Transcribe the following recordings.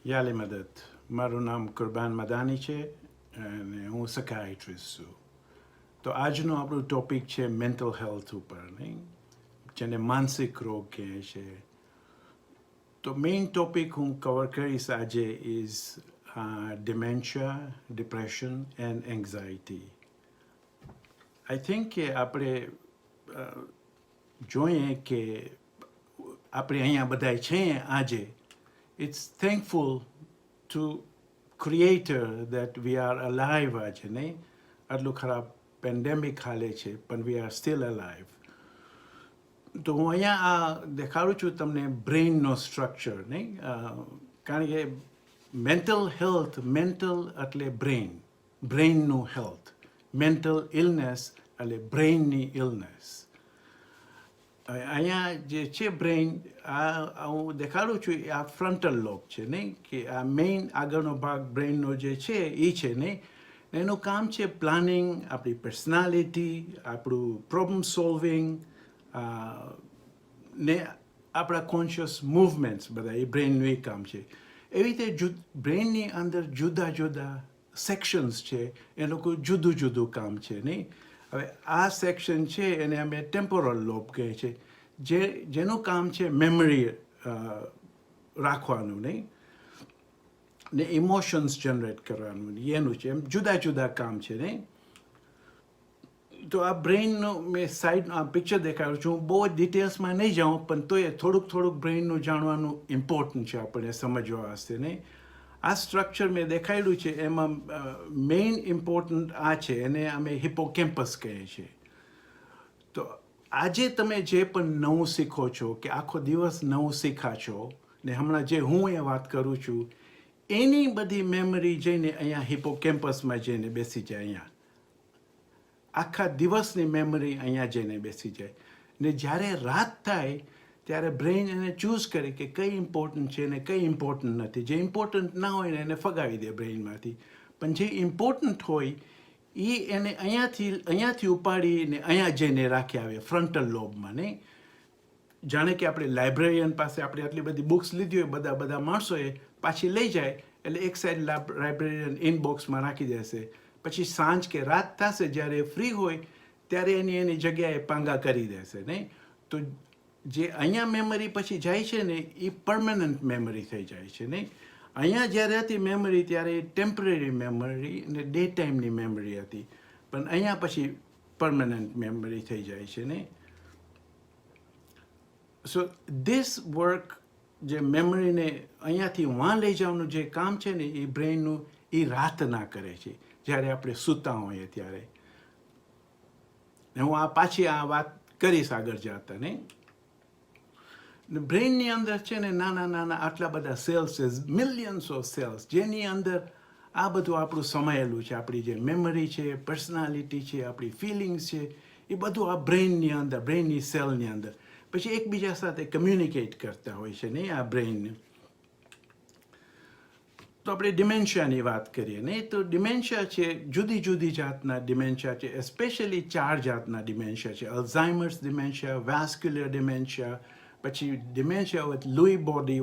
યાલે મદદ. મારું નામ કુરબાન મદાની છે અને હું સકાઇટ્રિસ્ટ છું. તો આજનો આપણું ટોપિક છે મેન્ટલ હેલ્થ ઉપર, નહીં, જેને માનસિક રોગ કહે છે. તો મેઇન ટોપિક હું કવર કરીશ આજે is dementia, depression and anxiety. I think કે આપણે જોઈએ કે આપણે અહીંયા બધા છે આજે, it's thankful to creator that we are alive આજે, નહીં? આટલું ખરાબ પેન્ડેમિક હાલે છે પણ we are still alive. તો હું અહીંયા દેખાડું છું તમને બ્રેઇનનો સ્ટ્રક્ચર, નહીં? કારણ કે મેન્ટલ હેલ્થ, મેન્ટલ એટલે બ્રેઇનનું હેલ્થ, મેન્ટલ ઇલનેસ એટલે બ્રેઇનની ઇલનેસ. અહીંયા જે છે બ્રેઇન, હું દેખાડું છું આ ફ્રન્ટલ લોબ છે, નહીં, કે આ મેઇન આગળનો ભાગ બ્રેઇનનો જે છે એ છે, નહીં. એનું કામ છે પ્લાનિંગ, આપણી પર્સનાલિટી, આપણું પ્રોબ્લેમ સોલ્વિંગ ને આપણા કોન્શિયસ મૂવમેન્ટ્સ, બધા એ બ્રેઇનનું એ કામ છે. એવી રીતે બ્રેઇનની અંદર જુદા જુદા સેક્શન્સ છે, એ લોકો જુદું જુદું કામ છે, નહીં. હવે આ સેક્શન છે એને અમે ટેમ્પોરલ લોબ કહે છે, જેનું કામ છે મેમરી રાખવાનું, નહીં, ને ઇમોશન્સ જનરેટ કરવાનું, એનું છે. એમ જુદા જુદા કામ છે, નહીં. તો આ બ્રેઇનનું મેં સાઈડનું આ પિક્ચર દેખાડું છું. હું બહુ જ ડિટેલ્સમાં નહીં જાઉં, પણ તોય થોડુંક બ્રેઇનનું જાણવાનું ઇમ્પોર્ટન્ટ છે આપણને સમજવા વાસ્તે, નહીં. આ સ્ટ્રક્ચર મેં દેખાડ્યું છે, એમાં મેઇન ઇમ્પોર્ટન્ટ આ છે, એને અમે હિપોકેમ્પસ કહીએ છીએ. તો આજે તમે જે પણ નવું શીખો છો, કે આખો દિવસ નવું શીખા છો, ને હમણાં જે હું એ વાત કરું છું, એની બધી મેમરી જઈને અહીંયા હિપોકેમ્પસમાં જઈને બેસી જાય. અહીંયા આખા દિવસની મેમરી અહીંયા જઈને બેસી જાય. ને જ્યારે રાત થાય ત્યારે બ્રેઇન એને ચૂઝ કરે કે કઈ ઇમ્પોર્ટન્ટ છે ને કઈ ઇમ્પોર્ટન્ટ નથી. જે ઇમ્પોર્ટન્ટ ના હોય ને એને ફગાવી દે બ્રેઇનમાંથી, પણ જે ઇમ્પોર્ટન્ટ હોય એ એને અહીંયાથી ઉપાડીને અહીંયા જઈને રાખી આવે ફ્રન્ટલ લોબમાં, નહીં. જાણે કે આપણે લાઇબ્રેરિયન પાસે આપણે આટલી બધી બુક્સ લીધી હોય, બધા માણસોએ પાછી લઈ જાય, એટલે એક સાઈડ લાઇબ્રેરિયન ઇનબોક્સમાં રાખી દેશે. પછી સાંજ કે રાત થશે, જ્યારે ફ્રી હોય ત્યારે એની જગ્યાએ પાંગા કરી દેશે, નહીં. તો જે અહીંયા મેમરી પછી જાય છે ને એ પરમેનન્ટ મેમરી થઈ જાય છે, નહીં. અહીંયા જ્યારે હતી મેમરી ત્યારે ટેમ્પરરી મેમરી ને ડે ટાઈમની મેમરી હતી, પણ અહીંયા પછી પરમેનન્ટ મેમરી થઈ જાય છે, નહીં. સો ધીસ વર્ક, જે મેમરીને અહીંયાથી વાં લઈ જવાનું જે કામ છે ને એ બ્રેઇનનું, એ રાતના કરે છે જ્યારે આપણે સૂતા હોઈએ ત્યારે. હું પાછી આ વાત કરીશ આગળ જતા, નહીં. બ્રેઇનની અંદર છે ને નાના આટલા બધા સેલ્સ છે, મિલિયન્સ ઓફ સેલ્સ, જેની અંદર આ બધું આપણું સમાયેલું છે. આપણી જે મેમરી છે, પર્સનાલિટી છે, આપણી ફિલિંગ્સ છે, એ બધું આ બ્રેઇનની અંદર, બ્રેઇનની સેલની અંદર પછી એકબીજા સાથે કમ્યુનિકેટ કરતા હોય છે, નહીં, આ બ્રેઇન. તો આપણે ડિમેન્શિયાની વાત કરીએ, નહીં. તો ડિમેન્શિયા છે, જુદી જુદી જાતના ડિમેન્શિયા છે, એસ્પેશિયલી 4 જાતના ડિમેન્શિયા છે: અલ્ઝાઇમર્સ ડિમેન્શિયા, વાસ્ક્યુલર ડિમેન્શિયા, પછી dementia with Louis body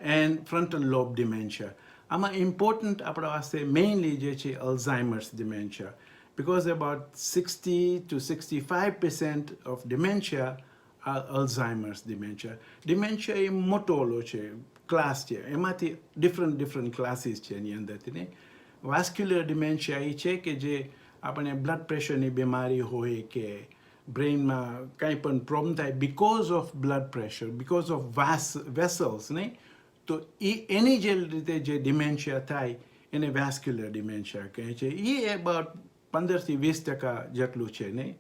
and frontal lobe dementia. આમાં ઇમ્પોર્ટન્ટ આપણા વાસ્તે મેઇનલી જે છે Alzheimer's dementia, because about 60 to 65% of dementia are Alzheimer's dementia. Dementia એ મોટો ઓલો છે, ક્લાસ છે, એમાંથી ડિફરન્ટ ક્લાસીસ છે એની અંદરથી, ને. વાસ્ક્યુલર ડિમેન્શિયા એ છે કે જે આપણે બ્લડ પ્રેશરની બીમારી હોય કે બ્રેઇનમાં કંઈ પણ પ્રોબ્લેમ થાય because of blood pressure, because of vessels, નહીં. તો એની જે રીતે જે ડિમેન્શિયા થાય એને વાસ્ક્યુલર ડિમેન્શિયા કહે છે. એ અબાઉટ 15 થી 20% જેટલું છે, નહીં.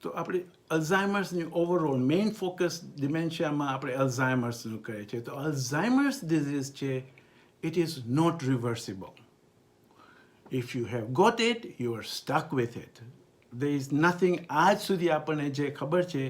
તો આપણે અલ્ઝાઇમર્સની ઓવરઓલ મેઇન ફોકસ ડિમેન્શિયામાં આપણે અલ્ઝાઇમર્સનું કહે છે. તો અલ્ઝાઇમર્સ ડિઝીઝ છે, it is not reversible. If you have got it, you are stuck with it. there is nothing આજ સુધી આપણને જે ખબર છે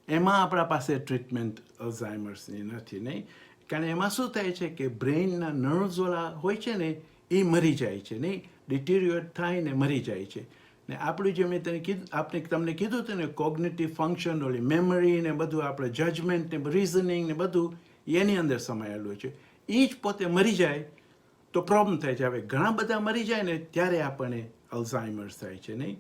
એમાં આપણા પાસે ટ્રીટમેન્ટ અલ્ઝાઇમર્સની નથી, નહીં. કારણ એમાં શું થાય છે કે બ્રેઇનના નર્વ્સવાળા હોય છે ને એ મરી જાય છે, નહીં, ડિટેરિયોરેટ થાય ને મરી જાય છે. ને આપણું જે મેં તમને કીધું હતું ને, કોગ્નિટિવ ફંક્શન, ઓલી મેમરી ને બધું, આપણે જજમેન્ટ ને રીઝનિંગ ને બધું એની અંદર સમાયેલું છે. એ જ પોતે મરી જાય તો પ્રોબ્લેમ થાય છે. હવે ઘણા બધા મરી જાય ને ત્યારે આપણને અલ્ઝાઇમર્સ થાય છે નહીં.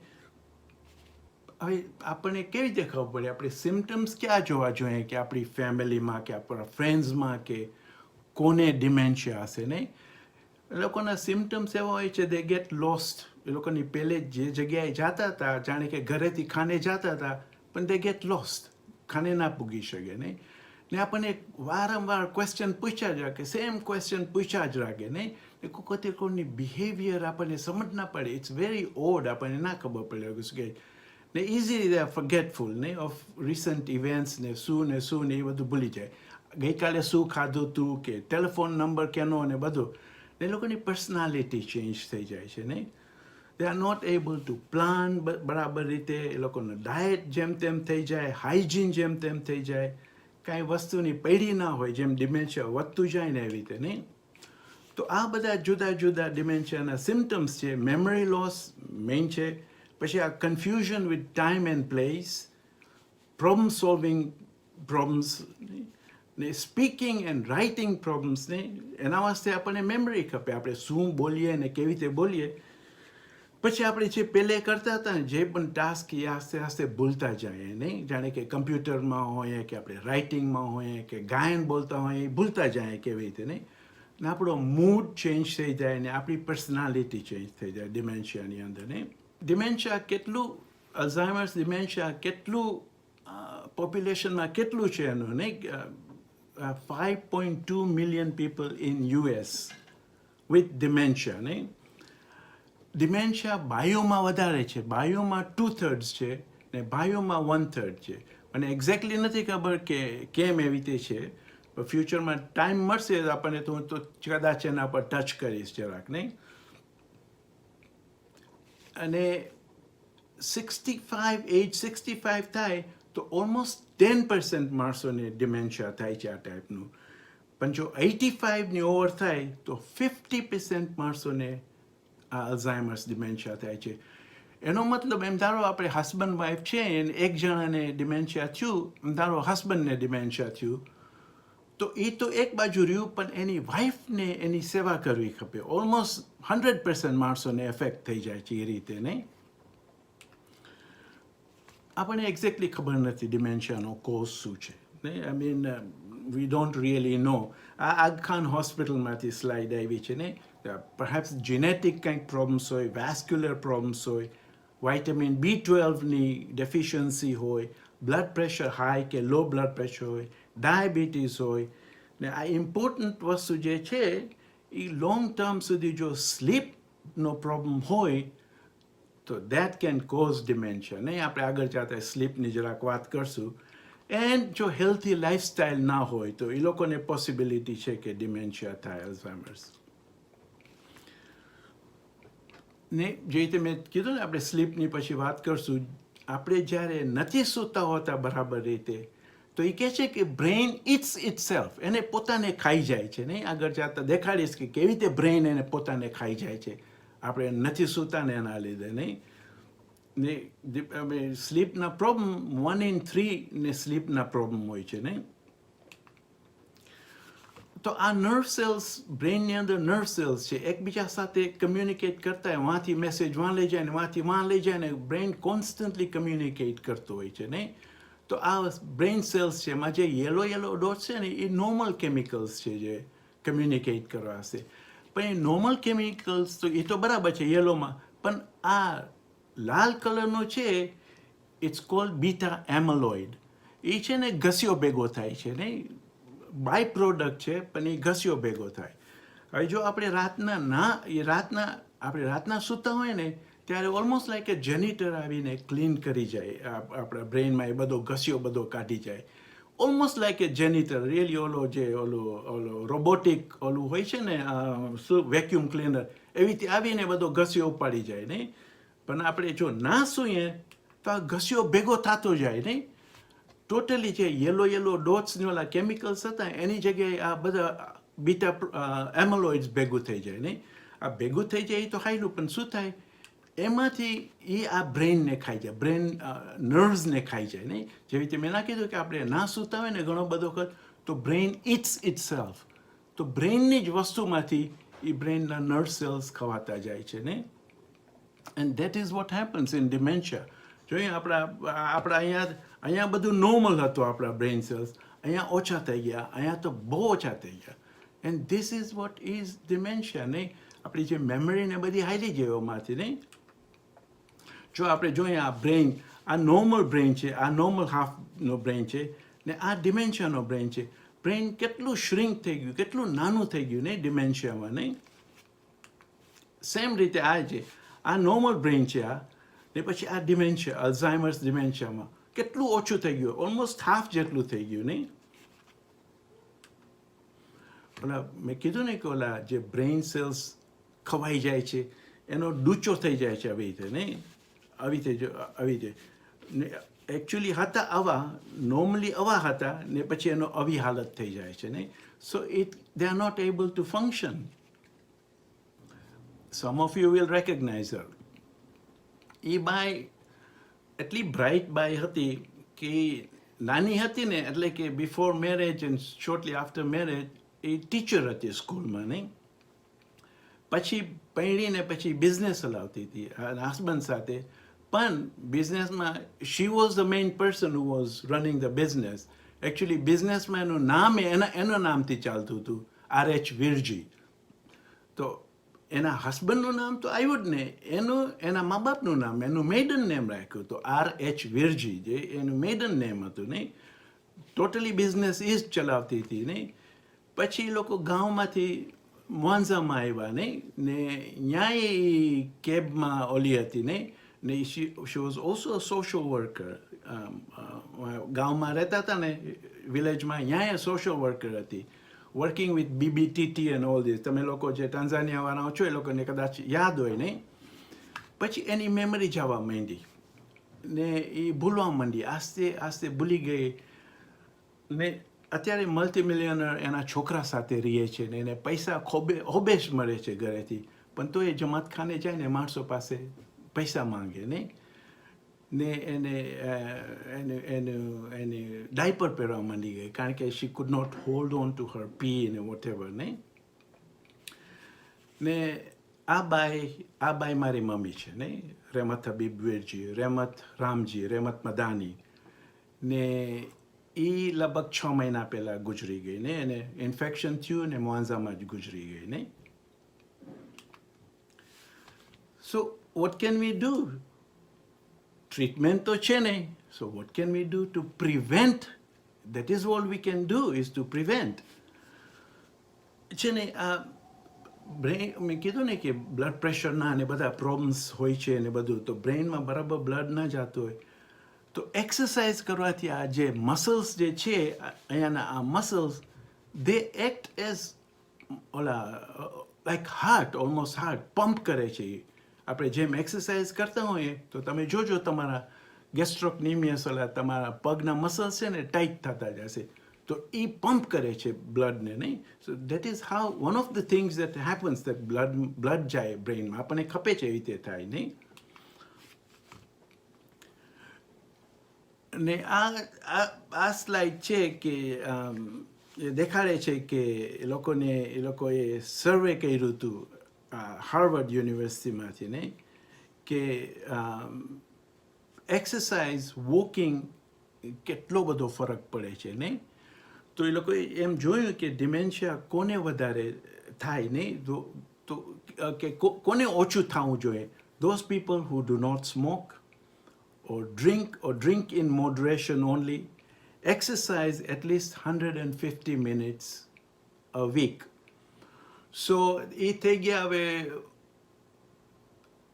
હવે આપણને કેવી રીતે ખબર પડે? આપણે સિમ્ટમ્સ ક્યાં જોવા જોઈએ કે આપણી ફેમિલીમાં કે આપણા ફ્રેન્ડ્સમાં કે કોને ડિમેન્શિયા હશે નહીં? એ લોકોના સિમ્ટમ્સ એવા હોય છે, દે ગેટ લોસ્ટ. એ લોકોની પહેલે જે જગ્યાએ જતા હતા, જાણે કે ઘરેથી ખાને જતા હતા, પણ દે ગેટ લોસ્ટ, ખાને ના પૂગી શકે નહીં. ને આપણને વારંવાર ક્વેશ્ચન પૂછ્યા જ રાખે, સેમ ક્વેશ્ચન પૂછ્યા જ રાખે નહીં. એ કોઈ કોઈની બિહેવિયર આપણને સમજ ના પડે, ઇટ્સ વેરી ઓડ, આપણને ના ખબર પડે કે ને ઇઝીલી દે આર ફોરગેટફુલ નહીં ઓફ રિસન્ટ ઇવેન્ટ્સ ને શું ને એ બધું ભૂલી જાય. ગઈકાલે શું ખાધું તું કે ટેલિફોન નંબર કેનો ને બધું. એ લોકોની પર્સનાલિટી ચેન્જ થઈ જાય છે નહીં. They are not able to plan બરાબર રીતે. એ લોકોનો ડાયટ જેમ તેમ થઈ જાય, હાઇજીન જેમ તેમ થઈ જાય, કાંઈ વસ્તુની પૈડી ના હોય, જેમ ડિમેન્શિયા વધતું જાય ને એવી રીતે નહીં. તો આ બધા જુદા જુદા ડિમેન્શિયાના સિમ્ટમ્સ છે. મેમરી લોસ મેઇન છે. પછી આ confusion with time and place, problem solving problems ને સ્પીકિંગ એન્ડ રાઇટિંગ પ્રોબ્લેમ્સ ને એના વાસ્તે આપણને મેમરી ખપે. આપણે શું બોલીએ ને કેવી રીતે બોલીએ. પછી આપણે જે પહેલે કરતા હતા ને જે પણ ટાસ્ક એ આસ્તે આસ્તે ભૂલતા જાય નહીં. જાણે કે કમ્પ્યુટરમાં હોય કે આપણે રાઇટિંગમાં હોય કે ગાયન બોલતા હોય, એ ભૂલતા જાય કેવી રીતે નહીં. ને આપણો મૂડ ચેન્જ થઈ જાય ને આપણી પર્સનાલિટી ચેન્જ થઈ જાય ડિમેન્શિયાની અંદર નહીં. ડિમેન્શિયા કેટલું, અલ્ઝાઇમર્સ ડિમેન્શિયા કેટલું પોપ્યુલેશનમાં કેટલું છે એનું નહીં. 5.2 million people in US with dementia નહીં. ડિમેન્શિયા બાયોમાં વધારે છે. બાયોમાં 2/3 છે ને બાયોમાં 1/3 છે. અને એક્ઝેક્ટલી નથી ખબર કે કેમ એવી રીતે છે. ફ્યુચરમાં ટાઈમ મળશે આપણને તો હું તો કદાચ એના પર ટચ કરીશ જરાક નહીં. અને 65 થાય તો ઓલમોસ્ટ 10% માણસોને ડિમેન્શિયા થાય છે આ ટાઈપનું. પણ જો 85ની ઓવર થાય તો 50% માણસોને આ અલ્ઝાઇમર્સ ડિમેન્શિયા થાય છે. એનો મતલબ એમ ધારો આપણે હસબન્ડ વાઈફ છે અને એક જણાને ડિમેન્શિયા થયું, એમ ધારો હસબન્ડને ડિમેન્શિયા થયું, તો એ તો એક બાજુ રહ્યું, પણ એની વાઈફને એની સેવા કરવી ખપે. ઓલમોસ્ટ 100% માણસોને એફેક્ટ થઈ જાય છે એ રીતે નહીં. આપણને એક્ઝેક્ટલી ખબર નથી ડિમેન્શિયાનો કોઝ શું છે નહીં. I mean we don't really know. આ આગ ખાન હોસ્પિટલમાંથી સ્લાઇડ આવી છે નહીં. પરહેપ્સ જીનેટિક કંઈક પ્રોબ્લેમ્સ હોય, વેસ્ક્યુલર પ્રોબ્લેમ્સ હોય, વાઇટામિન B12ની ડેફિશિયન્સી હોય, બ્લડ પ્રેશર હાઈ કે લો બ્લડ પ્રેશર હોય, ડાયાબિટીસ હોય. ને આ ઇમ્પોર્ટન્ટ વસ્તુ જે છે એ લોંગ ટર્મ સુધી જો સ્લીપનો પ્રોબ્લેમ હોય તો દેટ કેન કોઝ ડિમેન્શિયા નહીં. આપણે આગળ જતા સ્લીપની જરાક વાત કરશું. એન્ડ જો હેલ્થી લાઈફસ્ટાઈલ ના હોય તો એ લોકોને પોસિબિલિટી છે કે ડિમેન્શિયા થાય, અલ્ઝાઇમર્સ. ને જે રીતે મેં કીધું ને આપણે સ્લીપની પછી વાત કરશું. આપણે જ્યારે નથી સૂતા હોતા બરાબર રીતે તો એ કહે છે કે બ્રેઇન ઇટ્સ ઇટસેલ્ફ, એને પોતાને ખાઈ જાય છે નહીં. આગળ જતા દેખાડીશ કે કેવી રીતે બ્રેઇન એને પોતાને ખાઈ જાય છે. આપણે નથી સૂતા ને એના લીધે નહીં. ને સ્લીપના પ્રોબ્લેમ 1 in 3 ને સ્લીપના પ્રોબ્લેમ હોય છે નહીં. તો આ નર્વ સેલ્સ, બ્રેઇનની અંદર નર્વ સેલ્સ છે, એકબીજા સાથે કમ્યુનિકેટ કરતા હોય. વાંથી મેસેજ વાં લઈ જાય ને વાંથી વાં લઈ જાય ને બ્રેઇન કોન્સ્ટન્ટલી કમ્યુનિકેટ કરતો હોય છે નહીં. તો આ બ્રેઇન સેલ્સ છે એમાં જે યલો ડોટ છે ને એ નોર્મલ કેમિકલ્સ છે જે કમ્યુનિકેટ કરવા હશે. પણ એ નોર્મલ કેમિકલ્સ તો એ તો બરાબર છે યલોમાં, પણ આ લાલ કલરનો છે ઇટ્સ કોલ્ડ બીટા એમલોઇડ. એ છે ને ઘસ્યો ભેગો થાય છે નહીં. બાય પ્રોડક્ટ છે પણ એ ઘસ્યો ભેગો થાય. હવે જો આપણે રાતના સૂતા હોય ને ત્યારે ઓલમોસ્ટ લાઈક એ જેનિટર આવીને ક્લીન કરી જાય આપણા બ્રેઇનમાં, એ બધો ઘસ્યો બધો કાઢી જાય. ઓલમોસ્ટ લાઈક એ જેનિટર, રિયલી ઓલો રોબોટિક ઓલું હોય છે ને વેક્યુમ ક્લીનર, એવી રીતે આવીને બધો ઘસ્યો ઉપાડી જાય નહીં. પણ આપણે જો ના સૂઈએ તો આ ઘસ્યો ભેગો થતો જાય નહીં. ટોટલી જે યલો ડોટ્સને ઓલા કેમિકલ્સ હતા એની જગ્યાએ આ બધા બીટા એમલોઇડ્સ ભેગું થઈ જાય નહીં. આ ભેગું થઈ જાય તો ખાઈલું, પણ શું થાય એમાંથી એ આ બ્રેઇનને ખાઈ જાય, બ્રેઇન નર્વ્સને ખાઈ જાય નહીં. જેવી રીતે મેં ના કીધું કે આપણે ના સૂતા હોય ને ઘણો બધો વખત તો બ્રેઇન ઇટ્સ ઇટસેલ્ફ. તો બ્રેઇનની જ વસ્તુમાંથી એ બ્રેઇનના નર્વ સેલ્સ ખવાતા જાય છે ને. And that is what happens in dementia. જોઈએ આપણા અહીંયા બધું નોર્મલ હતું, આપણા બ્રેઇન સેલ્સ અહીંયા ઓછા થઈ ગયા, અહીંયા તો બહુ ઓછા થઈ ગયા. And this is what is dementia નહીં. આપણી જે મેમરી ને બધી હાલી ગઈ એમાંથી નહીં. જો આપણે જોઈએ આ બ્રેઇન, આ નોર્મલ બ્રેઇન છે, આ નોર્મલ હાફનો બ્રેઇન છે ને આ ડિમેન્શિયાનો બ્રેઇન છે. બ્રેઇન કેટલું શ્રિંક થઈ ગયું, કેટલું નાનું થઈ ગયું નહીં ડિમેન્શિયામાં નહીં. સેમ રીતે આ છે, આ નોર્મલ બ્રેઇન છે આ, ને પછી આ ડિમેન્શિયા, અલ્ઝાઇમર્સ ડિમેન્શિયામાં કેટલું ઓછું થઈ ગયું, ઓલમોસ્ટ હાફ જેટલું થઈ ગયું નહીં. ઓલા મેં કીધું ને કે ઓલા જે બ્રેઇન સેલ્સ ખવાઈ જાય છે એનો ડૂચો થઈ જાય છે આવી રીતે નહીં, આવી રીતે ને એકચ્યુઅલી હતા આવા, નોર્મલી આવા હતા ને પછી એનો આવી હાલત થઈ જાય છે નહીં. So they are not able to function. Some of you will recognise her. એ બાય એટલી બ્રાઇટ બાય હતી કે નાની હતી ને, એટલે કે before marriage and shortly after marriage એ ટીચર હતી સ્કૂલમાં નહીં. પછી પૈણીને પછી બિઝનેસ ચલાવતી હતી હસબન્ડ સાથે. પણ બિઝનેસમાં she was the main person who was running the business. Actually બિઝનેસમાં એનું નામ એના નામથી ચાલતું હતું, RH વીરજી. તો એના હસબન્ડનું નામ તો આવ્યું જ ને, એના મા બાપનું નામ, એનું મેડન નેમ રાખ્યું તો RH વીરજી, જે એનું મેડન નેમ હતું નહીં. ટોટલી બિઝનેસ એ જ ચલાવતી હતી નહીં. પછી એ લોકો ગામમાંથી મોન્ઝામાં આવ્યા નહીં, ને ન્યાય કેબમાં ઓલી હતી નહીં, ને she was also a social worker. ગામમાં રહેતા હતા ને વિલેજમાં, ન્યાય સોશિયલ વર્કર હતી, working with BBTT and all this. તમે લોકો જે ટાન્ઝાનિયાવાળા છો એ લોકોને કદાચ યાદ હોય નહીં. પછી એની મેમરી જવા માંડી ને એ ભૂલવા માંડી, આસ્તે આસ્તે ભૂલી ગઈ ને અત્યારે મલ્ટી મિલિયનર એના છોકરા સાથે રહે છે ને એને પૈસા હોબેશ મળે છે ઘરેથી. પણ તો એ જમાત ખાને જાય ને માણસો પાસે પૈસા માંગે નહીં, ને એને ડાયપર પહેરવા માંડી ગઈ, કારણ કે she could not hold on to her pee ને વોટ એવર નહીં. ને આ બાઈ મારી મમ્મી છે નહીં, રહેમત હબીબ વીરજી, રહેમત રામજી, રહેમત મદાની. ને એ લગભગ 6 મહિના પહેલાં ગુજરી ગઈ ને, એને ઇન્ફેક્શન થયું ને મોન્ઝામાં જ ગુજરી ગઈ નહીં. સો what can we do? Treatment તો છે નહીં. So what can we do to prevent? That is all we can do, is to prevent. છે ને આ બ્રેઇન, મેં કીધું ને કે બ્લડ પ્રેશરના ને બધા પ્રોબ્લેમ્સ હોય છે ને બધું, તો બ્રેઇનમાં બરાબર બ્લડ ન જતું હોય તો એક્સરસાઇઝ કરવાથી આ જે મસલ્સ જે છે અહીંયાના આ મસલ્સ, દે એક્ટ એઝ ઓલા like heart, almost heart pump કરે છે. આપણે જેમ એક્સરસાઇઝ કરતા હોઈએ તો તમે જોજો તમારા ગેસ્ટ્રોકનિમિયસ ઓલા તમારા પગના મસલ્સ છે ને ટાઈટ થતા જશે, તો એ પમ્પ કરે છે બ્લડને નહીં. So that is how one of the things that happens, that blood જાય બ્રેઇનમાં, આપણને ખપે છે એવી રીતે થાય નહીં. ને આ સ્લાઇડ છે કે એ દેખાડે છે કે એ લોકોએ સર્વે કર્યું હતું હાર્વર્ડ યુનિવર્સિટીમાંથી નહીં, કે એક્સરસાઇઝ વોકિંગ કેટલો બધો ફરક પડે છે નહીં. તો એ લોકોએ એમ જોયું કે ડિમેન્શિયા કોને વધારે થાય નહીં, તો કે કોને ઓછું થવું જોઈએ. Those people who do not smoke or drink in moderation only, exercise at least 150 minutes a week. So એ થઈ ગયા હવે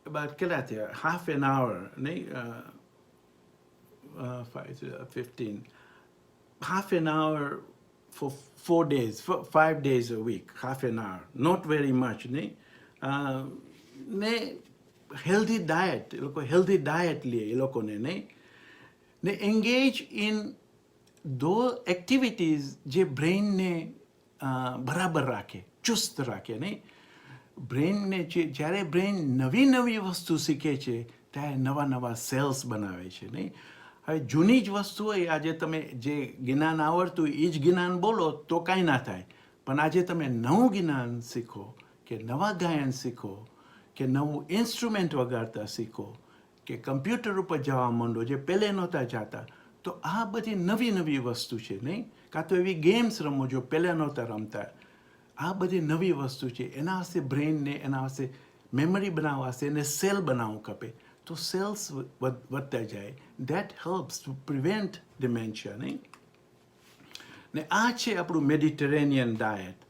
about કેટલા થયા, half an hour નહીં, 15, half an hour for 4 days, 5 days a week, half an hour, not very much નહીં. ને healthy diet, એ લોકો healthy diet લે એ લોકોને નહીં, ને એન્ગેજ ઇન ધો એક્ટિવિટીઝ જે બ્રેઇનને બરાબર રાખે, ચુસ્ત રાખે નહીં. બ્રેઇનને જ્યારે બ્રેઇન નવી વસ્તુ શીખે છે ત્યારે નવા સેલ્સ બનાવે છે નહીં. હવે જૂની જ વસ્તુ હોય, આજે તમે જે જ્ઞાન આવડતું એ જ જ્ઞાન બોલો તો કાંઈ ના થાય, પણ આજે તમે નવું જ્ઞાન શીખો કે નવા ગાયન શીખો કે નવું ઇન્સ્ટ્રુમેન્ટ વગાડતા શીખો કે કમ્પ્યુટર ઉપર જવા માંડો જે પહેલે નહોતા જતા તો આ બધી નવી નવી વસ્તુ છે નહીં કાં તો એવી ગેમ્સ રમો જો પહેલાં નહોતા રમતા આ બધી નવી વસ્તુ છે એના વાસ્તે બ્રેઇનને એના વાસ્તે મેમરી બનાવવા વાસ્તે એને સેલ બનાવવું ખપે તો સેલ્સ વધતા જાય that helps to prevent dementia નહીં ને આ છે આપણું મેડિટેરેનિયન ડાયટ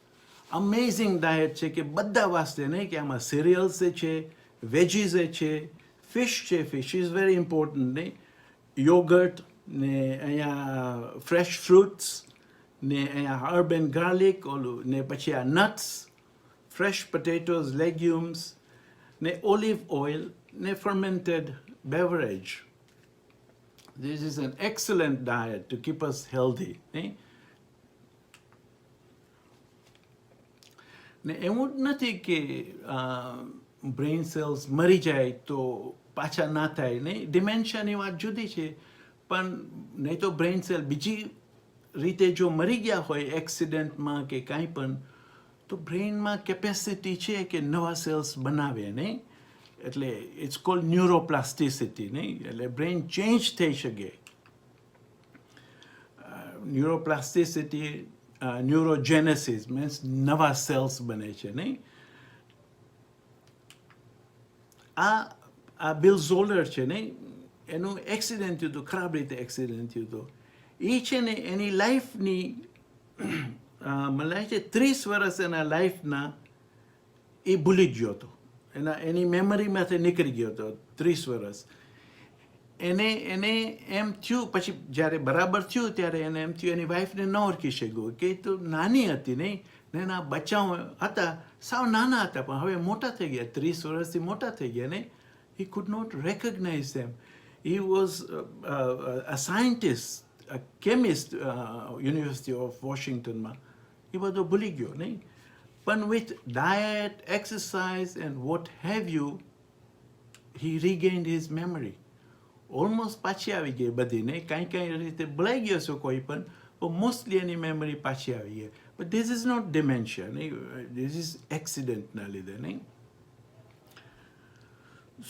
અમેઝિંગ ડાયટ છે કે બધા વાસ્તે નહીં કે આમાં સિરિયલ્સ છે વેજીસ છે ફિશ છે ફિશ ઇઝ વેરી ઇમ્પોર્ટન્ટ નહીં યોગર્ટ ને અહીંયા ફ્રેશ ફ્રૂટ્સ ને અહીંયા હર્બ એન્ડ ગાર્લિક ઓલું ને પછી આ નટ્સ ફ્રેશ પોટેટોઝ લેગ્યુમ્સ ને ઓલિવ ઓઇલ ને fermented beverage this is an excellent diet to keep us healthy નહીં ને એવું જ નથી કે બ્રેઇન સેલ્સ મરી જાય તો પાછા ના થાય નહીં ડિમેન્શિયાની વાત જુદી છે પણ નહીં તો બ્રેઇન સેલ બીજી રીતે જો મરી ગયા હોય એક્સિડન્ટમાં કે કાંઈ પણ તો બ્રેઇનમાં કેપેસિટી છે કે નવા સેલ્સ બનાવે નહીં એટલે ઇટ્સ કોલ્ડ ન્યુરોપ્લાસ્ટિસિટી નહીં એટલે બ્રેઇન ચેન્જ થઈ શકે ન્યુરોપ્લાસ્ટિસિટી ન્યુરોજેનેસિસ મીન્સ નવા સેલ્સ બને છે નહીં આ બિલ ઝોલર છે નહીં એનું એક્સિડન્ટ થયું હતું ખરાબ રીતે એક્સિડન્ટ થયું હતું એ છે ને એની લાઈફની મને લાગે છે 30 વર્ષ એના લાઈફના એ ભૂલી ગયો હતો એની મેમરીમાંથી નીકળી ગયો હતો 30 વર્ષ એને એમ થયું પછી જ્યારે બરાબર થયું ત્યારે એને એમ થયું એની વાઈફને ન ઓળખી શક્યો કે તો નાની હતી નહીં ને એના બચ્ચાઓ હતા સાવ નાના હતા પણ હવે મોટા થઈ ગયા 30 વર્ષથી મોટા થઈ ગયા ને he could not recognize them he was a scientist a chemist University of Washington માં એ બધો ભૂલી ગયો નહીં પણ with diet exercise and what have you he regained his memory almost પાછી આવી ગઈ બધી નહીં કાંઈ રીતે ભૂલાઈ ગયો છો કોઈ પણ મોસ્ટલી એની મેમરી પાછી આવી ગઈ but this is not dementia નહીં ધીસ ઇઝ એક્સિડન્ટના લીધે નહીં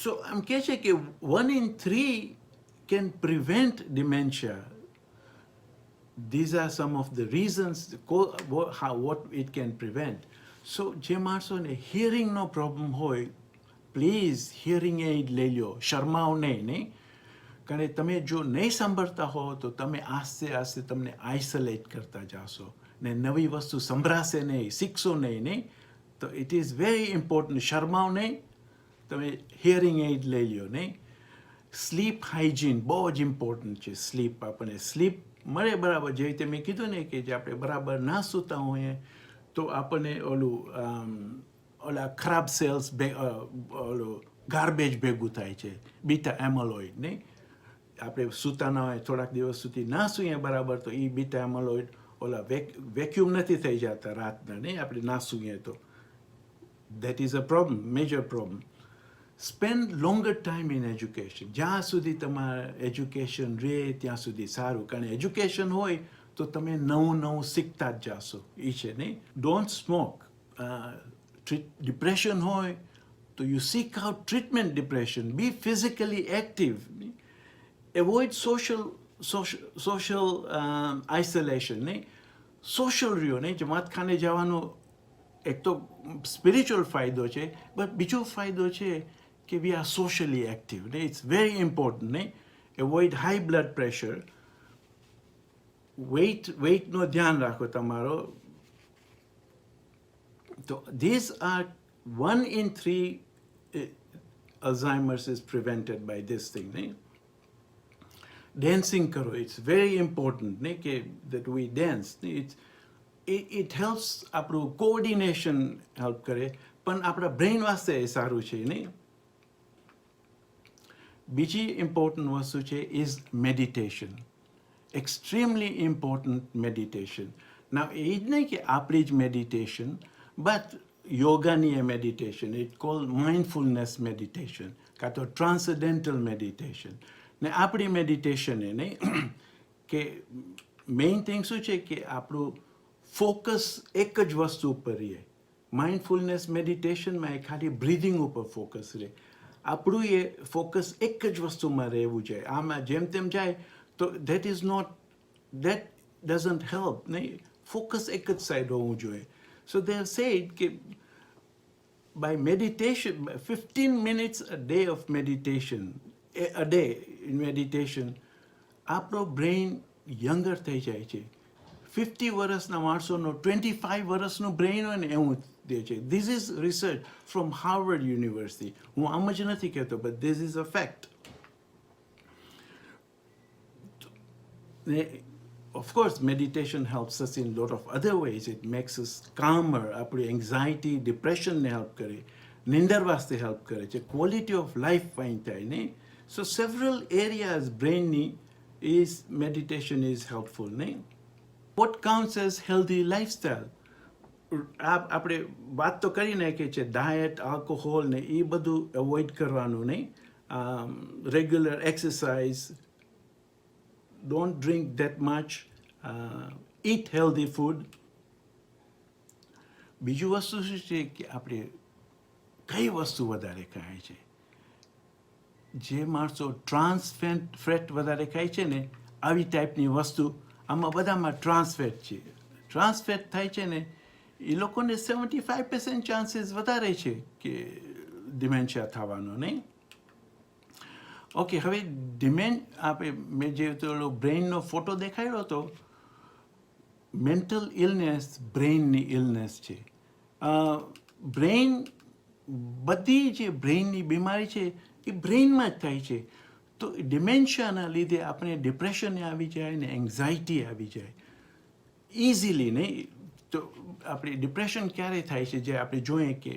સો આમ કહે છે કે 1 in 3 can prevent dementia these are some of the reasons what it can prevent so જે માણસોને હિયરિંગનો પ્રોબ્લેમ હોય પ્લીઝ હિયરિંગ એડ લઈ લો શરમાઓ નહીં કારણ તમે જો નહીં સાંભળતા હો તો તમે આસ્તે આસ્તે તમને આઇસોલેટ કરતા જાશો ને નવી વસ્તુ સંભળાશે નહીં શીખશો નહીં તો ઇટ ઇઝ વેરી ઇમ્પોર્ટન્ટ શરમાઓ નહીં તમે હિયરિંગ એડ લઈ લો નહીં સ્લીપ હાઇજીન બહુ જ ઇમ્પોર્ટન્ટ છે સ્લીપ આપણને સ્લીપ મળે બરાબર જે રીતે મેં કીધું ને કે જે આપણે બરાબર ના સૂતા હોઈએ તો આપણને ઓલા ખરાબ સેલ્સ ઓલું ગાર્બેજ ભેગું થાય છે બીટા એમલોઇડ નહીં આપણે સૂતા ના હોય થોડાક દિવસ સુધી ના સૂઈએ બરાબર તો એ બીટા એમલોઇડ ઓલા વેક્યુમ નથી થઈ જતા રાતના નહીં આપણે ના સૂઈએ તો that is a problem major problem spend longer time in education જ્યાં સુધી તમારા એજ્યુકેશન રહે ત્યાં સુધી સારું કારણ એજ્યુકેશન હોય તો તમે નવું શીખતા જ જાશો એ છે નહીં ડોન્ટ સ્મોક ડિપ્રેશન હોય તો you seek out treatment depression be physically active avoid social isolation નહીં સોશિયલ રહ્યો નહીં જમાતખાને જવાનો એક તો સ્પિરિચ્યુઅલ ફાયદો છે બટ બીજો ફાયદો છે કે વી આર સોશિયલી એક્ટિવ ને ઇટ્સ વેરી ઇમ્પોર્ટન્ટ નહીં એવોઇડ હાઈ બ્લડ પ્રેશર વેઇટનો ધ્યાન રાખો તમારો તો this R 1 in 3 Alzheimer's is prevented by this thing નહીં dancing karo it's very important nahi ke that we dance it helps આપણું coordination help કરે પણ આપણા બ્રેઇન વાસ્તે એ સારું છે નહીં બીજી ઇમ્પોર્ટન્ટ વસ્તુ છે is meditation extremely important meditation now એ જ નહીં કે આપણી જ મેડિટેશન બટ યોગાની એ meditation it call mindfulness meditation કાં તો ટ્રાન્સેન્ડેન્ટલ મેડિટેશન ને આપણી મેડિટેશન એ નહીં કે મેઇન થિંગ શું છે કે આપણું ફોકસ એક જ વસ્તુ ઉપર રહે. માઇન્ડફુલનેસ મેડિટેશનમાં એ ખાલી બ્રીધિંગ ઉપર ફોકસ રહે. આપણું એ ફોકસ એક જ વસ્તુમાં રહેવું જોઈએ. આમાં જેમ તેમ જાય તો દેટ ડઝન્ટ હેલ્પ નહીં. ફોકસ એક જ સાઈડ હોવું જોઈએ. સો દે હેવ સેડ કે by meditation, 15 minutes a day of meditation, a day in meditation, આપણો બ્રેઇન યંગર થઈ જાય છે. 50 વર્ષના માણસોનો 25 વર્ષનું બ્રેઇન હોય ને એવું દે છે. This is research from Harvard university. હું આમ જ નથી કહેતો, but this is a fact. Of course, meditation helps us in a lot of other ways. It makes us calmer. આપણી anxiety, depression ને help કરે. નિંદર વાસ્તે help કરે છે. Quality of life fine થાય ને. So several areas brainની is meditation is helpful ને. What counts as healthy lifestyle? આપણે વાત તો કરી નાખીએ છીએ ડાયટ, આલ્કોહોલ ને એ બધું અવોઇડ કરવાનું નહીં. Regular exercise, don't drink that much, eat healthy food. બીજું વસ્તુ શું છે કે આપણે કઈ વસ્તુ વધારે ખાય છે. જે માણસો ટ્રાન્સ ફેટ વધારે ખાય છે ને, આવી ટાઈપની વસ્તુ, આમાં બધામાં ટ્રાન્સ ફેટ છે. ટ્રાન્સ ફેટ થાય છે ને, એ લોકોને 75% ચાન્સીસ વધારે છે કે ડિમેન્શિયા થવાનો નહીં. ઓકે, હવે આપણે મેં જે પેલો બ્રેઇનનો ફોટો દેખાડ્યો હતો, મેન્ટલ ઇલનેસ બ્રેઇનની ઇલનેસ છે. બ્રેઇન, બધી જે બ્રેઇનની બીમારી છે એ બ્રેઇનમાં જ થાય છે. તો ડિમેન્શિયાના લીધે આપણે ડિપ્રેશન આવી જાય ને એન્ઝાયટી આવી જાય ઇઝીલી નહીં. તો આપણે ડિપ્રેશન ક્યારે થાય છે? જે આપણે જોઈએ કે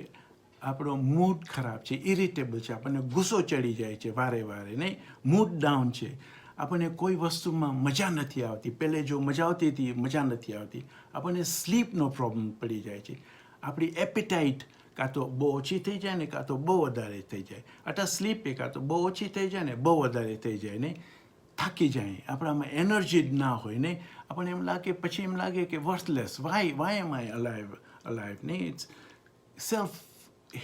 આપણો મૂડ ખરાબ છે, ઇરિટેબલ છે, આપણને ગુસ્સો ચડી જાય છે વારે વારે નહીં, મૂડ ડાઉન છે, આપણને કોઈ વસ્તુમાં મજા નથી આવતી. પહેલે જો મજા આવતી હતી, મજા નથી આવતી. આપણને સ્લીપનો પ્રોબ્લેમ પડી જાય છે. આપણી એપેટાઇટ કાં તો બહુ ઓછી થઈ જાય ને કાં તો બહુ વધારે થઈ જાય. અટા સ્લીપ એ કાં તો બહુ ઓછી થઈ જાય ને બહુ વધારે થઈ જાય ને, થાકી જાય, આપણામાં એનર્જી જ ના હોય ને, આપણને એમ લાગે, પછી એમ લાગે કે વર્થલેસ, વાય એમ આઈ અલાઇવ ને. ઇટ્સ સેલ્ફ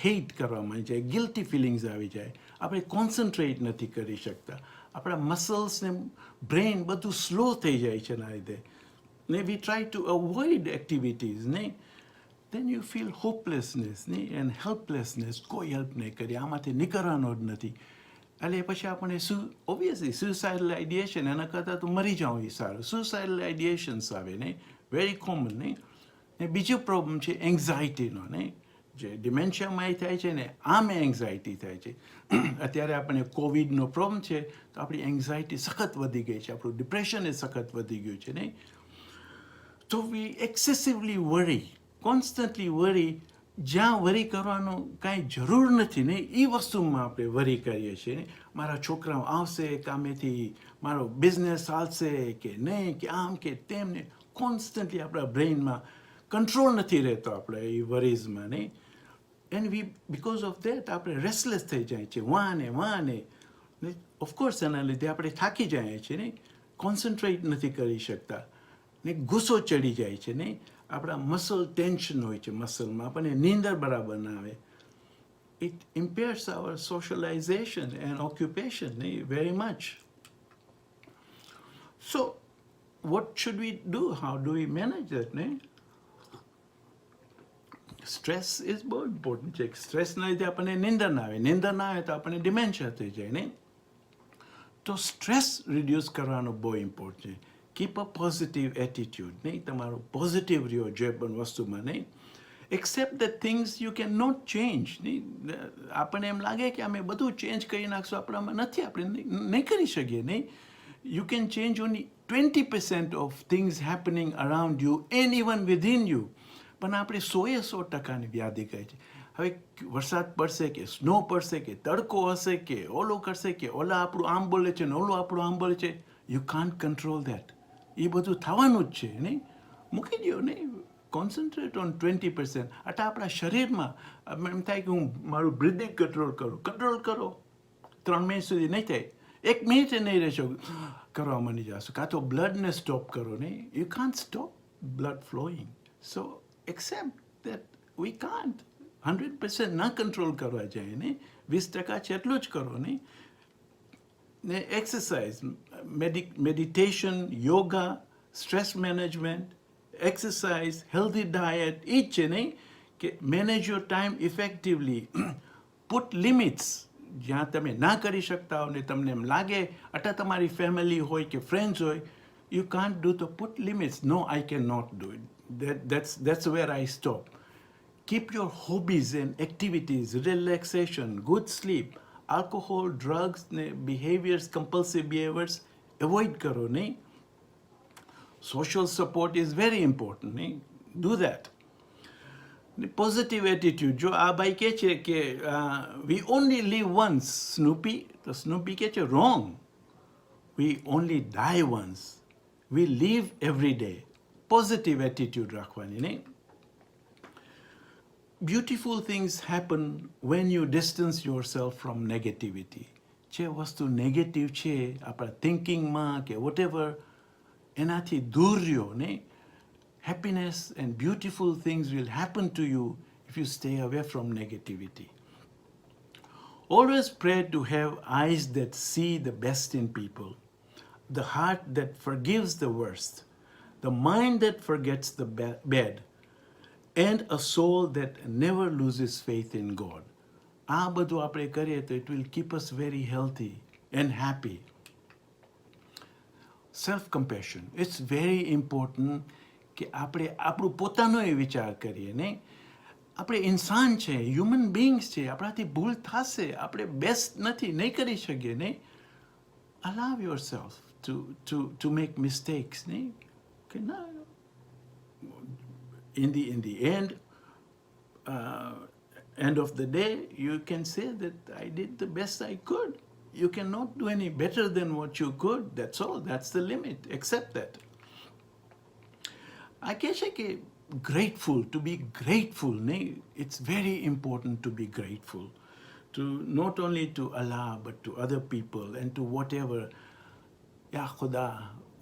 હેટ કરવામાં જાય, ગિલ્ટી ફિલિંગ્સ આવી જાય, આપણે કોન્સન્ટ્રેટ નથી કરી શકતા, આપણા મસલ્સ ને બ્રેઇન બધું સ્લો થઈ જાય છે એના લીધે ને. વી ટ્રાય ટુ અવોઇડ એક્ટિવિટીઝ ને, then you feel hopelessness ને એન્ડ હેલ્પલેસનેસ. કોઈ હેલ્પ નહીં કરી, આમાંથી નીકળવાનો જ નથી. એટલે પછી આપણે ઓબ્વિયસલી સુસાઇડલ આઇડિયેશન, એના કરતાં તો મરી જાઉં એ સારું. સુસાઇડલ આઇડિયેશન્સ આવે ને, વેરી કોમન નહીં. ને બીજો પ્રોબ્લેમ છે એન્ઝાયટીનો ને. જે ડિમેન્શિયામાં એ થાય છે ને, આમે એન્ઝાયટી થાય છે. અત્યારે આપણે કોવિડનો પ્રોબ્લેમ છે તો આપણી એન્ઝાયટી સખત વધી ગઈ છે, આપણું ડિપ્રેશન એ સખત વધી ગયું છે નહીં. તો વી એક્સેસિવલી વરી, કોન્સ્ટન્ટલી વરી. જ્યાં વરી કરવાનું કાંઈ જરૂર નથી ને એ વસ્તુમાં આપણે વરી કરીએ છીએ ને. મારા છોકરાઓ આવશે કામેથી, મારો બિઝનેસ ચાલશે કે નહીં, કે આમ કે તેમ ને. કોન્સ્ટન્ટલી આપણા બ્રેઇનમાં કંટ્રોલ નથી રહેતો આપણે એ વરીઝમાં નહીં. એન્ડ because of that આપણે રેસ્ટલેસ થઈ જાય છે, વાને. ઓફકોર્સ એના લીધે આપણે થાકી જાય છે ને, કોન્સન્ટ્રેટ નથી કરી શકતા ને, ગુસ્સો ચડી જાય છે ને, આપણા મસલ ટેન્શન હોય છે મસલમાં, આપણને નીંદર બરાબર ના આવે. It impairs our socialization and occupation very much. So what should we do? How do we manage that? Stress is બહુ ઇમ્પોર્ટન્ટ છે. સ્ટ્રેસના લીધે આપણને નિંદર ના આવે, નિંદર ના આવે તો આપણને ડિમેન્શિયા થઈ જાય ને. તો સ્ટ્રેસ રિડ્યુસ કરવાનો બહુ ઇમ્પોર્ટન્ટ છે. કીપ અ પોઝિટિવ એટીટ્યુડ નહીં, તમારો પોઝિટિવ રહ્યો જે પણ વસ્તુમાં નહીં. Accept the things you can not change નહીં. આપણને એમ લાગે કે અમે બધું ચેન્જ કરી નાખશું, આપણામાં નથી, આપણે નહીં કરી શકીએ નહીં. You can change only 20% of things happening around you and even within you. પણ આપણે 100% વ્યાધિ કહે છે. હવે વરસાદ પડશે કે સ્નો પડશે કે તડકો હશે કે ઓલો કરશે કે ઓલા આપણું આમ બોલે છે ને ઓલો આપણું આમ બોલે છે, યુ કાન્ટ કંટ્રોલ દેટ. એ બધું થવાનું જ છે નહીં. મૂકી દો નહીં, કોન્સન્ટ્રેટ ઓન 20%. એટલે આપણા શરીરમાં એમ થાય કે હું મારું બ્રિધિંગ કંટ્રોલ કરો 3 મિનિટ સુધી નહીં થાય, 1 મિનિટ નહીં રહેશો, કરવા માંડી જશો. કાં તો બ્લડને સ્ટોપ કરો નહીં. You can't stop blood flowing. So accept that we can't 100% ના કંટ્રોલ કરવા જાય ને 20% છે એટલું જ કરો ને ને exercise meditation yoga stress management exercise healthy diet એ જ છે નહીં કે manage your time effectively put limits જ્યાં તમે ના કરી શકતા હો ને તમને એમ લાગે અટા તમારી ફેમિલી હોય કે ફ્રેન્ડ્સ હોય you can't do the put limits. No, I cannot do it. That's where I stop. Keep your hobbies and activities, relaxation, good sleep, alcohol, drugs, behaviors, compulsive behaviors, avoid karo, nahi? Social support is very important, nahi? Do that. The positive attitude, jo aa bhai ke che ke we only live once, Snoopy, to Snoopy ke che wrong. We only die once. We live every day. Positive attitude rakhwani, nahi? Beautiful things happen when you distance yourself from negativity. Che vastu negative che apna thinking ma ke whatever enathi dur ryo, nahi? Happiness and beautiful things will happen to you if you stay away from negativity. Always pray to have eyes that see the best in people, the heart that forgives the worst, the mind that forgets the bad, and a soul that never loses faith in God. આ બધું આપણે કરીએ તો it will keep us very healthy and happy. Self-compassion. It's very important કે આપણે આપણું પોતાનો એ વિચાર કરીએ ને આપણે ઇન્સાન છે હ્યુમન બીંગ્સ છે આપણાથી ભૂલ થશે આપણે બેસ્ટ નથી નહીં કરી શકીએ ને allow yourself to make mistakes, nahi? Okay, no. In the end of the day, you can say that I did the best I could. You cannot do any better than what you could. That's all. That's the limit. Accept that. I guess grateful, to be grateful, nahi? It's very important to be grateful. To not only to Allah, but to other people and to whatever. યા ખુદા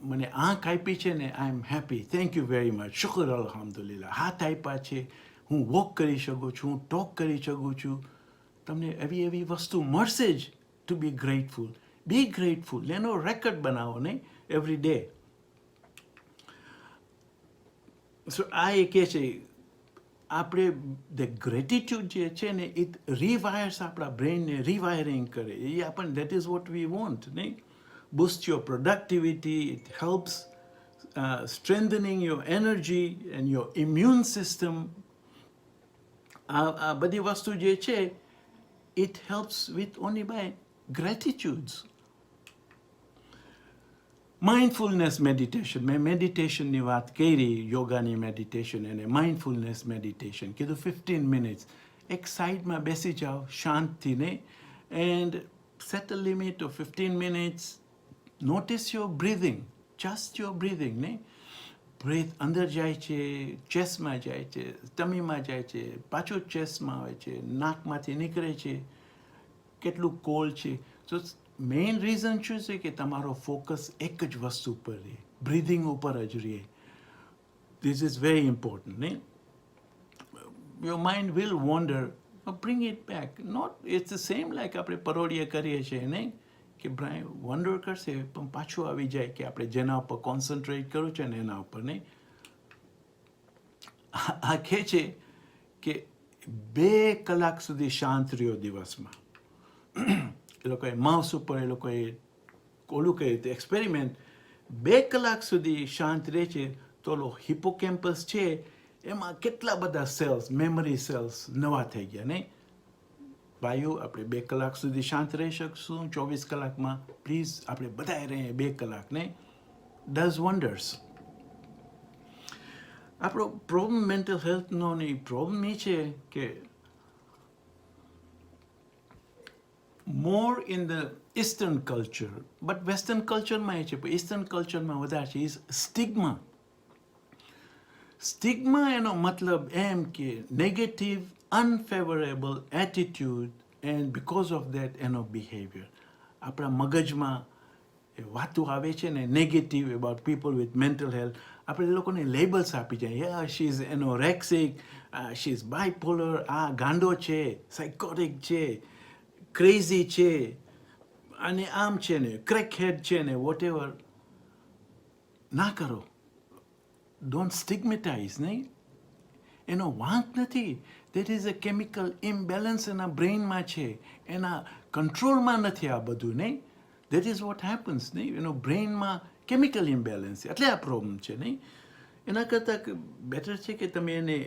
મને આંખ આપી છે ને I am happy thank you very much શુક્ર અલ્હમ્દુલિલ્લાહ હાથ આપ્યા છે હું વોક કરી શકું છું હું ટોક કરી શકું છું તમને એવી વસ્તુ મળશે જ ટુ બી ગ્રેટફુલ એનો રેકોર્ડ બનાવો નહીં એવરી ડે સો આ એ કહે છે આપણે ધ ગ્રેટિટ્યુડ જે છે ને એ રિવાયર્સ આપણા બ્રેનને રિવાયરિંગ કરે એ આપણને that is what we want નહીં boost your productivity, it helps strengthening your energy and your immune system. બધી વસ્તુ જે છે it helps with only by gratitudes. Mindfulness meditation, મેં મેડિટેશનની વાત કરી યોગાની મેડિટેશન અને mindfulness meditation કીધું 15 minutes એક સાઈડમાં બેસી જાઓ શાંતિને and set a limit of 15 minutes. Notice your breathing, just your breathing, ne? Breathe અંદર જાય છે ચેસ્ટમાં જાય છે ટમીમાં જાય છે પાછું ચેસ્ટમાં આવે છે નાકમાંથી નીકળે છે કેટલું કોલ્ડ છે સો મેઇન રીઝન શું છે કે તમારો ફોકસ એક જ વસ્તુ ઉપર રહે બ્રીધિંગ ઉપર જ રહે ધીસ ઇઝ વેરી ઇમ્પોર્ટન્ટ ને your mind will wander bring it back. Not, it's the same like આપણે પરોડિયા કરીએ છીએ નહીં કે બ્રાઇન વન્ડર કરશે પણ પાછું આવી જાય કે આપણે જેના ઉપર કોન્સન્ટ્રેટ કરવું છે ને એના ઉપર નહીં આ કહે છે કે 2 કલાક સુધી શાંત રહ્યો દિવસમાં એ લોકોએ માઉસ ઉપર એ લોકોએ ઓલું કહ્યું હતું એક્સપેરિમેન્ટ 2 કલાક સુધી શાંત રહે છે તો ઓલો હિપોકેમ્પસ છે એમાં કેટલા બધા સેલ્સ મેમરી સેલ્સ નવા થઈ ગયા નહીં ભાઈઓ આપણે 2 કલાક સુધી શાંત રહી શકશું 24 કલાકમાં પ્લીઝ આપણે બધાએ રહીએ 2 કલાક નહીં ડઝ વન્ડર્સ આપણો પ્રોબ્લેમ મેન્ટલ હેલ્થનો નહીં પ્રોબ્લેમ એ છે કે more in the Eastern culture, but Western culture માં એ છે પણ Eastern culture માં વધારે છે is stigma. Stigma એનો મતલબ એમ કે negative, unfavorable attitude and because of that એનો behavior. આપણા મગજમાં એ વાતો આવે છે ને negative about people with mental health, આપણે એ લોકોને લેબલ્સ આપી જાય, યા she is anorexic, she is bipolar, આ ગાંડો છે, સાયકોટિક છે, ક્રેઝી છે, અને આમ છે ને ક્રેકહેડ છે ને વોટ એવર. ના કરો, ડોન્ટ સ્ટિગ્મેટાઇઝ, નહીં. એનો વાંક નથી. That is a chemical imbalance એના બ્રેઇનમાં છે, એના કંટ્રોલમાં નથી આ બધું, નહીં. દેટ ઇઝ વોટ હેપન્સ, નહીં. એનો બ્રેઇનમાં કેમિકલ ઇમ્બેલેન્સ છે, એટલે આ પ્રોબ્લેમ છે, નહીં. એના કરતાં બેટર છે કે તમે એને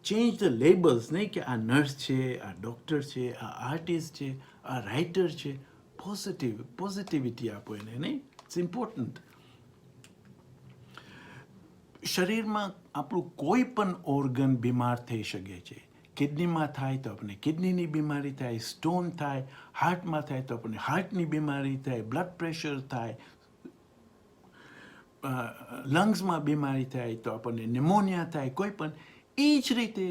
ચેન્જ ધ લેબલ્સ, નહીં, કે આ નર્સ છે, આ ડૉક્ટર છે, આ આર્ટિસ્ટ છે, આ રાઇટર છે. પોઝિટિવિટી આપો એને, નહીં. It's important. શરીરમાં આપણું કોઈ પણ ઓર્ગન બીમાર થઈ શકે છે. કિડનીમાં થાય તો આપણને કિડનીની બીમારી થાય, સ્ટોન થાય, હાર્ટમાં થાય તો આપણને હાર્ટની બીમારી થાય, બ્લડ પ્રેશર થાય, લંગ્સમાં બીમારી થાય તો આપણને ન્યુમોનિયા થાય, કોઈ પણ. એ જ રીતે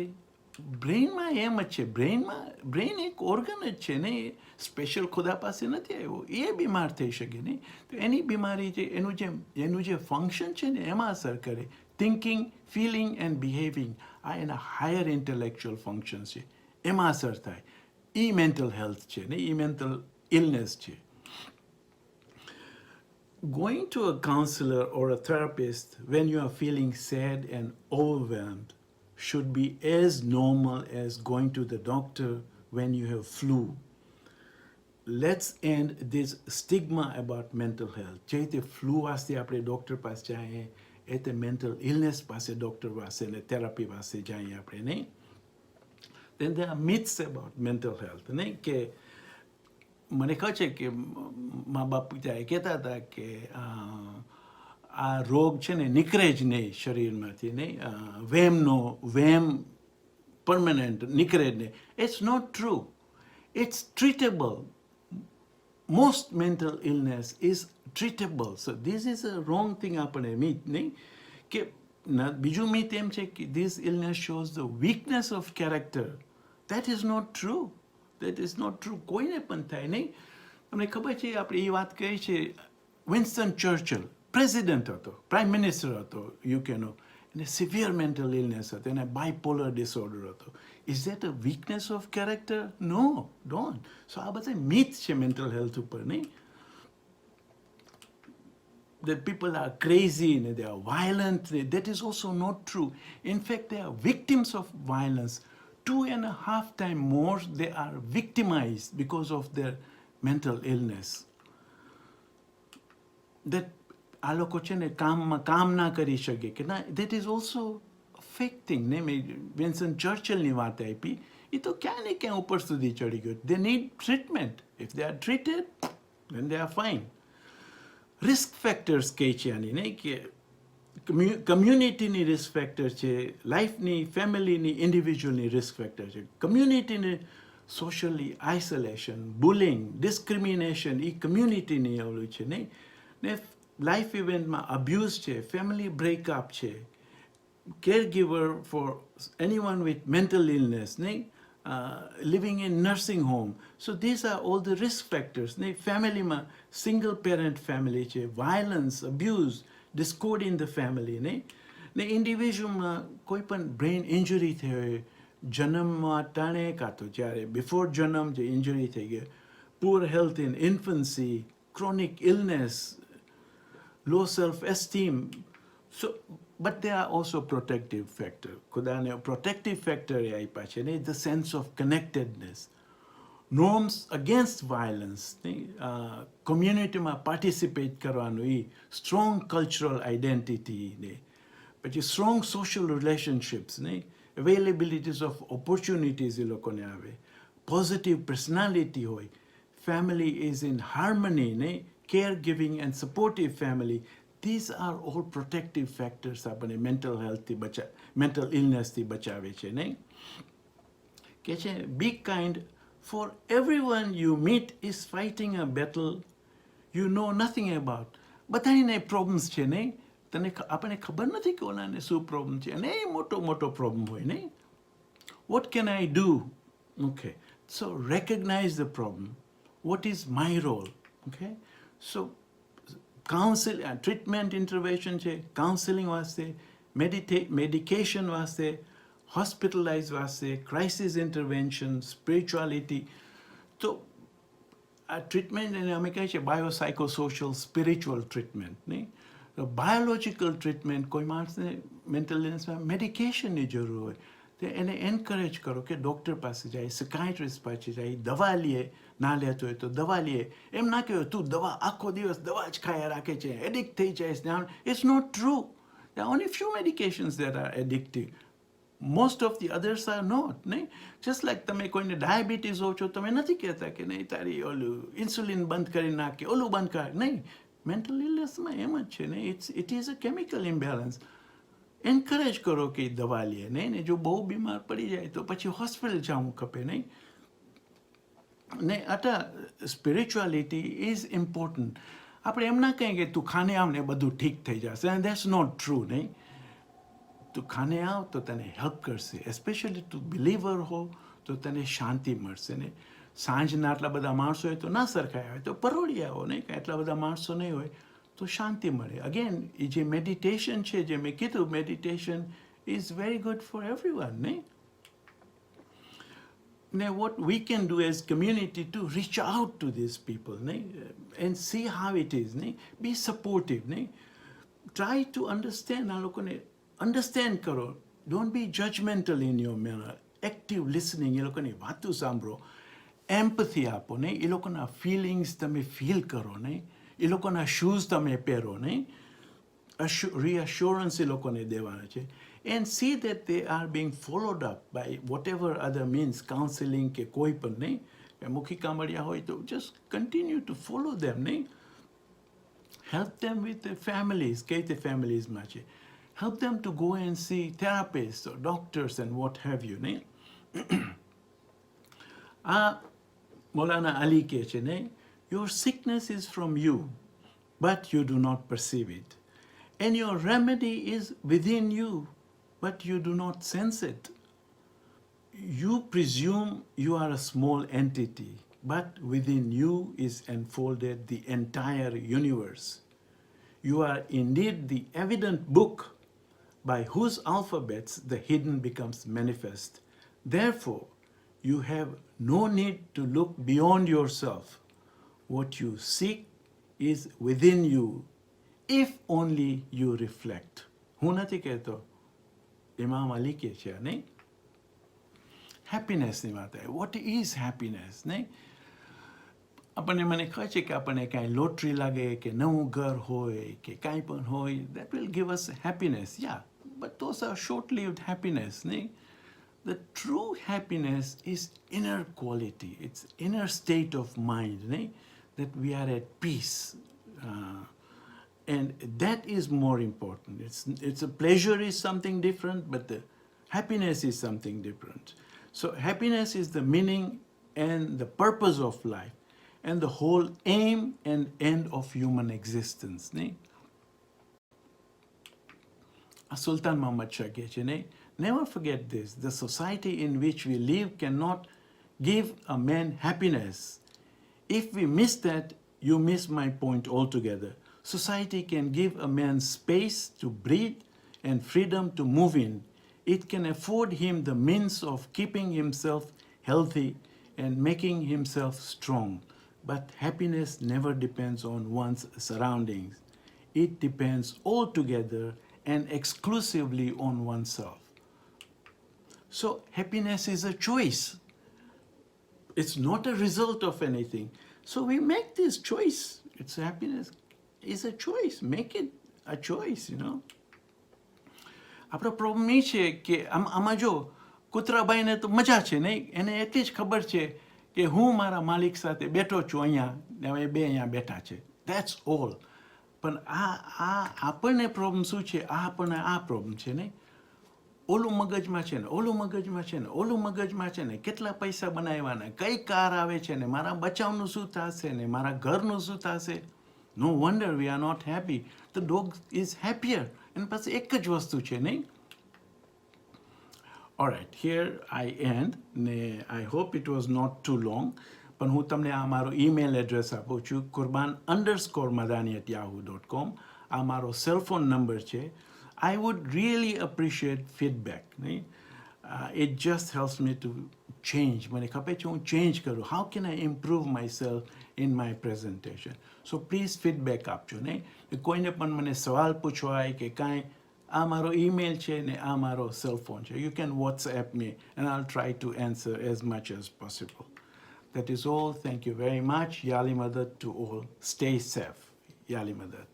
બ્રેઇનમાં એમ જ છે. બ્રેઇન એક ઓર્ગન જ છે ને, સ્પેશિયલ ખુદા પાસે નથી આવ્યો, એ બીમાર થઈ શકે નહીં. તો એની બીમારી છે, એનું જે ફંક્શન છે ને એમાં અસર કરે. થિંકિંગ, ફિલિંગ એન્ડ બિહેવિંગ, આ એના હાયર ઇન્ટેલેક્ચ્યુઅલ ફંક્શન છે, એમાં અસર થાય. એ મેન્ટલ હેલ્થ છે ને, એ મેન્ટલ ઇલનેસ છે. Going to a counselor or a therapist when you are feeling sad and overwhelmed should be as normal as going to the doctor when you have flu. Let's end this stigma about mental health. જે રીતે flu વાસ્તે આપણે doctor પાસે જઈએ, એ તે mental illness પાસે doctor પાસે ને therapy પાસે જઈએ આપણે, નહીં. Then there are myths about mental health, નહીં. કે મને કહે છે કે મા બાપ ત્યારે કહેતા હતા કે આ રોગ છે ને નીકળે જ નહીં શરીરમાંથી, નહીં. વેમ પરમનન્ટ નીકળે જ નહીં. It's not true. It's treatable. Most mental illness is treatable. So this is a wrong thing આપણે myth, નહીં. કે બીજું myth એમ છે કે this illness shows the weakness of character. That is not true. That is not true. કોઈને પણ થાય, નહીં. તમને ખબર છે આપણે એ વાત કહી છે, વિન્સ્ટન ચર્ચિલ પ્રેસિડેન્ટ હતો, પ્રાઇમ મિનિસ્ટર હતો યુકેનો, એને સિવિયર મેન્ટલ ઇલનેસ હતો, એને બાયપોલર ડિસઓર્ડર હતો. Is that a weakness of character? No, don't. So આ બધા મિથ છે મેન્ટલ હેલ્થ ઉપર, નહીં. That people are crazy and they are violent. That is also not true. In fact, they are victims of violence. 2.5 times more they are victimized because of their mental illness. That આ લોકો છે ને કામ ના કરી શકે કે ના, that is also a fake thing. ને મેં વિન્સ્ટન ચર્ચિલની વાત આપી, એ તો ક્યાં ને ક્યાં ઉપર સુધી ચડી ગયો. They need treatment. If they are treated, then they are fine. Risk factors કહે છે આની, નહીં, કે કમ્યુનિટીની રિસ્ક ફેક્ટર છે, લાઈફની, ફેમિલીની, ઇન્ડિવિજ્યુઅલની રિસ્ક ફેક્ટર છે. કમ્યુનિટીને સોશિયલી આઇસોલેશન, બુલિંગ, ડિસ્ક્રિમિનેશન, એ કમ્યુનિટીની ઓલું છે, નહીં. ને લાઈફ ઇવેન્ટમાં અબ્યુઝ છે, ફેમિલી બ્રેકઅપ છે, caregiver for anyone with mental illness, નહીં, living in nursing home. So these are all the risk factors. Family ma single parent family che, violence, abuse, discord in the family. Ne individual ma koi pan brain injury the janam ma tane ka to jare before janam je injury the poor health in infancy, chronic illness, low self-esteem. So but there are also protective factors. Kudane protective factor ai pache ne the sense of connectedness, norms against violence, community ma participate karwanu e strong cultural identity ne, but strong social relationships ne, availabilities of opportunities e lokone ave, positive personality hoy, family is in harmony ne, caregiving and supportive family. These are all protective factors apne mental health thi bacha, mental illness thi bachave che, nahi. Ke che be kind, for everyone you meet is fighting a battle you know nothing about. Bataine problems che, nahi. Tane apne khabar nathi ke onane su problem che, nahi, moto problem hoy, nahi. What can I do? Okay, so recognize the problem. What is my role? Okay, so counsel treatment intervention છે, counselling વાસ્તે, medication વાસ્તે, hospitalise વાસ્તે, crisis intervention, spirituality. તો આ treatment એને અમે કહીએ છીએ બાયોસાઇકોસોશિયલ સ્પિરિચ્યુઅલ ટ્રીટમેન્ટ, નહીં? બાયોલોજિકલ ટ્રીટમેન્ટ કોઈ માણસને મેન્ટલ ઇલનેસમાં મેડિકેશનની જરૂર હોય તો એને એન્કરેજ કરો કે ડૉક્ટર પાસે જાય, સકાઇટ્રિસ્ટ પાસે જાય, દવા લે, ના લેતો હોય તો દવા લે. એમ ના કહેવાય તું દવા આખો દિવસ દવા જ ખાયા રાખે છે, એડિક્ટ થઈ જાય. It's not true. There are only few medications that are addictive. Most of the others are not, નહીં? Just like તમે કોઈને ડાયાબિટીસ હો છો, તમે નથી કહેતા કે નહીં તારી ઓલું ઇન્સ્યુલિન બંધ કરી નાખે, ઓલું બંધ કર, નહીં. મેન્ટલ ઇલનેસમાં એમ જ છે, નહીં? It is a chemical imbalance. Encourage કરો કે દવા લે, નહીં? ને જો બહુ બીમાર પડી જાય તો પછી હોસ્પિટલ જવું ખપે, નહીં? ને આટા સ્પિરિચ્યુઆલિટી ઇઝ ઇમ્પોર્ટન્ટ. આપણે એમ ના કહીએ કે તું ખાને આવ ને બધું ઠીક થઈ જશે. એન્ડ દેટ્સ નોટ ટ્રુ, નહીં? તું ખાને આવ તો તને હેલ્પ કરશે. એસ્પેશિયલી તું બિલીવર હો તો તને શાંતિ મળશે, ને સાંજના આટલા બધા માણસો હોય તો ના સરખાય હોય તો પરોળિયા હો, નહીં? કે આટલા બધા માણસો નહીં હોય તો શાંતિ મળે. અગેન એ જે મેડિટેશન છે, જે મેં કીધું, meditation is very good for everyone, નહીં? Now, what we can do as community to reach out to these people, and see how it is, be supportive, try to understand. Understand karo. Don't be judgmental in your manner. Active listening, એ લોકોની વાતો સાંભળો. Empathy આપો, નહીં? એ લોકોના feelings તમે feel કરો, નહીં? એ લોકોના shoes તમે પહેરો, નહીં? Reassurance એ લોકોને દેવાના છે. And see that they are being followed up by whatever other means, counseling કે કોઈ પણ, નહીં? મુખી કામળિયા હોય તો just continue to follow them, નહીં? Help them with their families, કઈ રીતે familiesમાં છે. Help them to go and see therapists or doctors and what have you, નહીં? Maulana Ali કહે છે, નહીં? Your sickness is from you, but you do not perceive it. And your remedy is within you, but you do not sense it. You presume you are a small entity, but within you is enfolded the entire universe. You are indeed the evident book by whose alphabets the hidden becomes manifest. Therefore, you have no need to look beyond yourself. What you seek is within you, if only you reflect. હું નથી કહેતો, ઇમામ અલી કહે છે, નહીં? હેપીનેસની વાત આવે. What is happiness, નહીં? આપણને મને કહે છે કે આપણને કાંઈ લોટરી લાગે કે નવું ઘર હોય કે કાંઈ પણ હોય, that will give us happiness. Yeah, but those are short-lived happiness, નહીં? The true happiness is inner quality. It's inner state of mind, નહીં? That we are at peace. And that is more important. It's a pleasure is something different, but the happiness is something different. So happiness is the meaning and the purpose of life and the whole aim and end of human existence. Sultan Muhammad Shah કહે છે, નહીં? Never forget this. The society in which we live cannot give a man happiness. If we miss that, you miss my point altogether. Society can give a man space to breathe and freedom to move in. It can afford him the means of keeping himself healthy and making himself strong. But happiness never depends on one's surroundings. It depends altogether and exclusively on oneself. So happiness is a choice. It's not a result of anything. So we make this choice. It's happiness. Is a choice. Make it a choice, you know. આપણો problem એ છે કે આમાં જો કૂતરાભાઈને તો મજા છે, નહીં? એને એટલી જ ખબર છે કે હું મારા માલિક સાથે બેઠો છું અહીંયા ને હવે બે અહીંયા બેઠા છે. That's all. પણ આપણને પ્રોબ્લેમ શું છે? આપણને આ પ્રોબ્લેમ છે, નહીં? ઓલું મગજમાં છે ને, ઓલું મગજમાં છે ને, ઓલું મગજમાં છે ને, કેટલા પૈસા બનાવવાના, કઈ કાર આવે છે ને, મારા બચાવનું શું થશે ને, મારા ઘરનું શું થશે? No wonder we are not happy. The dog is happier. And pas ek જ વસ્તુ છે, નહીં? All right, here I end. I hope it was not too long. પણ હું તમને આ મારો ઈમેલ એડ્રેસ આપું છું kurban_madhani@yahoo.com. આ મારો સેલફોન નંબર છે. I would really appreciate feedback. It just helps me to change. મને ખબર છે હું ચેન્જ કરું. How can I improve myself in my presentation? So please feedback આપજો નહીં. કોઈને પણ મને સવાલ પૂછવા હોય કે કાંઈ આ મારો ઈમેલ છે ને આ મારો સેલફોન છે. You can WhatsApp me and I'll try to answer as much as possible. That is all. Thank you very much. Yali Madad to all. Stay safe. Yali Madad.